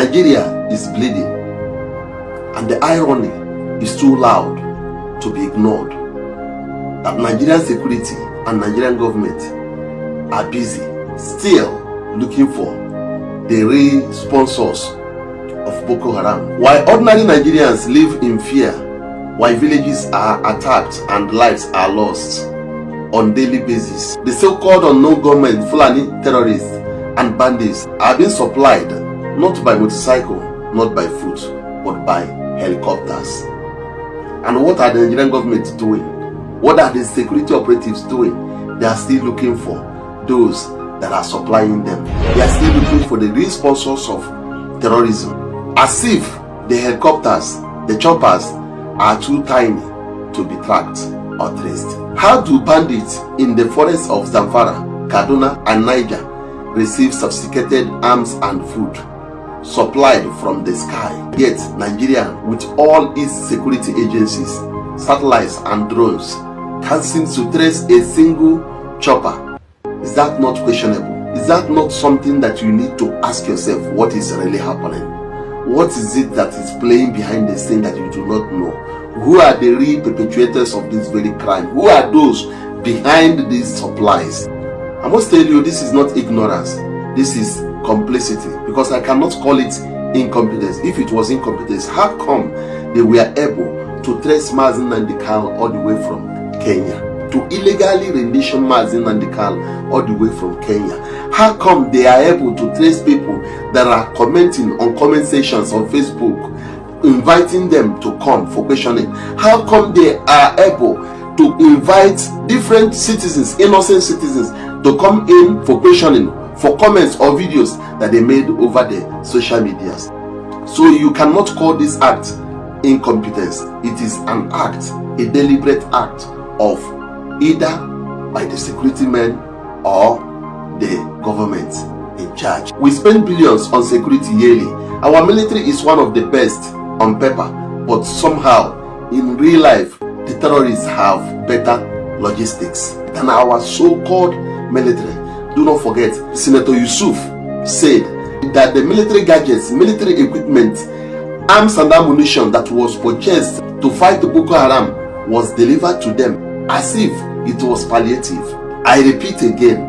Nigeria is bleeding, and the irony is too loud to be ignored, that Nigerian security and Nigerian government are busy still looking for the real sponsors of Boko Haram. While ordinary Nigerians live in fear, while villages are attacked and lives are lost on daily basis, the so-called unknown government Fulani terrorists and bandits are being supplied not by motorcycle, not by foot, but by helicopters. And what are the Nigerian government doing? What are the security operatives doing? They are still looking for those that are supplying them. They are still looking for the real sponsors of terrorism, as if the helicopters, the choppers, are too tiny to be tracked or traced. How do bandits in the forests of Zamfara, Kaduna and Niger receive sophisticated arms and food supplied from the sky? Yet Nigeria, with all its security agencies, satellites and drones, can't seem to trace a single chopper. Is that not questionable? Is that not something that you need to ask yourself, what is really happening? What is it that is playing behind the scene that you do not know? Who are the real perpetrators of this very crime? Who are those behind these supplies? I must tell you, this is not ignorance. This is complicity, because I cannot call it incompetence. If it was incompetence, how come they were able to trace Mazi Nnamdi Kanu all the way from Kenya, to illegally rendition Mazi Nnamdi Kanu all the way from Kenya? How come they are able to trace people that are commenting on comment sections on Facebook, inviting them to come for questioning? How come they are able to invite different citizens, innocent citizens, to come in for questioning, for comments or videos that they made over the social medias? So you cannot call this act incompetence. It is an act, a deliberate act of either by the security men or the government in charge. We spend billions on security yearly. Our military is one of the best on paper, but somehow in real life the terrorists have better logistics than our so-called military. Do not forget, Senator Yusuf said that the military gadgets, military equipment, arms and ammunition that was purchased to fight Boko Haram was delivered to them as if it was palliative. I repeat again,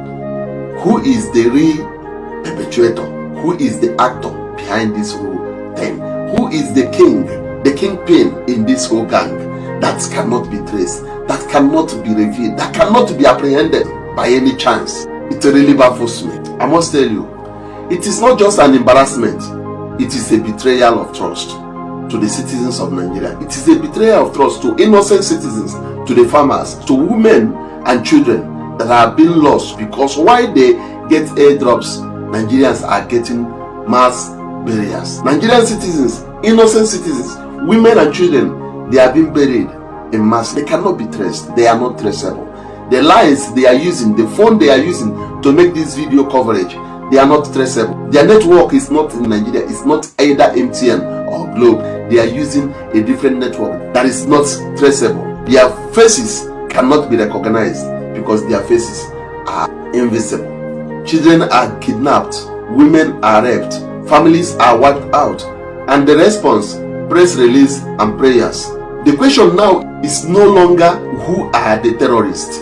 who is the real perpetrator? Who is the actor behind this whole thing? Who is the king, the kingpin in this whole gang that cannot be traced, that cannot be revealed, that cannot be apprehended by any chance? It really baffles me. I must tell you, it is not just an embarrassment, it is a betrayal of trust to the citizens of Nigeria. It is a betrayal of trust to innocent citizens, to the farmers, to women and children that are being lost, because while they get airdrops, Nigerians are getting mass burials. Nigerian citizens, innocent citizens, women and children, they are being buried in mass. They cannot be traced. They are not traceable. The lines they are using, the phone they are using to make this video coverage, they are not traceable. Their network is not in Nigeria. It's not either MTN or Globe. They are using a different network that is not traceable. Their faces cannot be recognized because their faces are invisible. Children are kidnapped, women are raped, families are wiped out, and the response, press release and prayers. The question now is no longer who are the terrorists.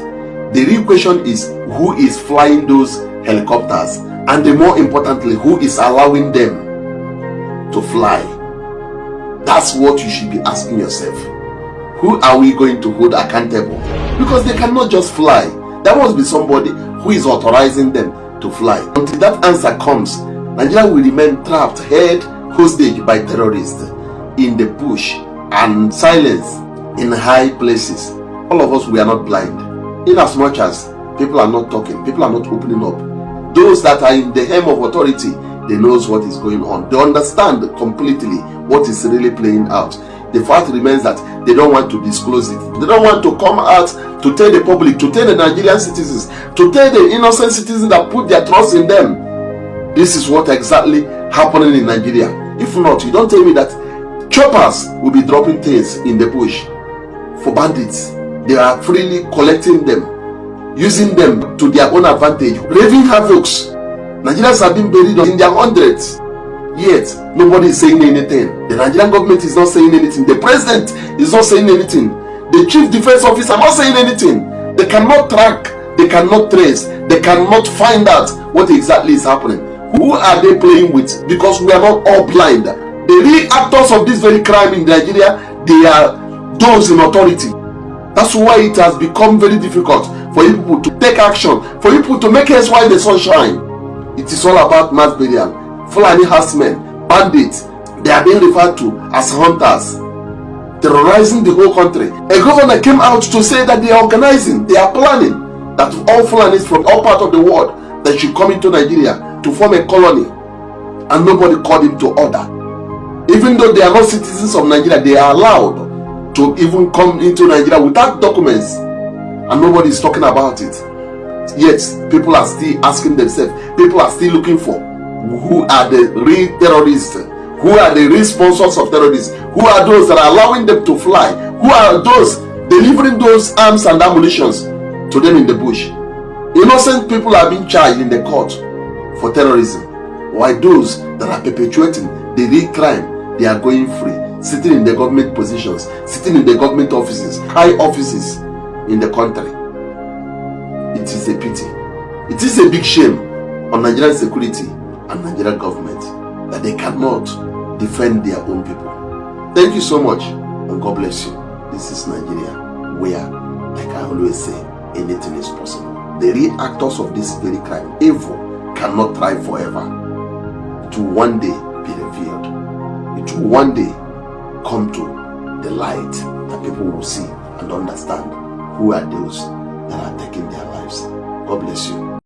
The real question is who is flying those helicopters, and the more importantly, who is allowing them to fly. That's what you should be asking yourself. Who are we going to hold accountable? Because they cannot just fly. There must be somebody who is authorizing them to fly. Until that answer comes, Nigeria will remain trapped, held hostage by terrorists in the bush and silence in high places. All of us, we are not blind. In as much as people are not talking, people are not opening up. Those that are in the helm of authority, they knows what is going on. They understand completely what is really playing out. The fact remains that they don't want to disclose it. They don't want to come out to tell the public, to tell the Nigerian citizens, to tell the innocent citizens that put their trust in them. This is what exactly happening in Nigeria. If not, you don't tell me that choppers will be dropping things in the bush for bandits. They are freely collecting them, using them to their own advantage, raving havocs. Nigerians have been buried in their hundreds. Yet, nobody is saying anything. The Nigerian government is not saying anything. The president is not saying anything. The chief defense officer is not saying anything. They cannot track, they cannot trace, they cannot find out what exactly is happening. Who are they playing with? Because we are not all blind. The real actors of this very crime in Nigeria, they are those in authority. That's why it has become very difficult for you people to take action, for you people to make haste while the sun shines. It is all about mass burial. Fulani herdsmen, bandits, they are being referred to as hunters, terrorizing the whole country. A governor came out to say that they are organizing, they are planning that all Fulanis from all parts of the world that should come into Nigeria to form a colony, and nobody called him to order. Even though they are not citizens of Nigeria, they are allowed to even come into Nigeria without documents, and nobody is talking about it. Yet people are still asking themselves, people are still looking for who are the real terrorists, who are the real sponsors of terrorists, who are those that are allowing them to fly, who are those delivering those arms and ammunitions to them in the bush. Innocent people are being charged in the court for terrorism, while those that are perpetuating the real crime, they are going free, sitting in the government positions, sitting in the government offices, high offices in the country. It is a pity. It is a big shame on Nigerian security and Nigerian government that they cannot defend their own people. Thank you so much, and God bless you. This is Nigeria, where, like I always say, anything is possible. The real actors of this very crime, evil, cannot thrive forever. It will one day be revealed. It will one day come to the light that people will see and understand who are those that are taking their lives. God bless you.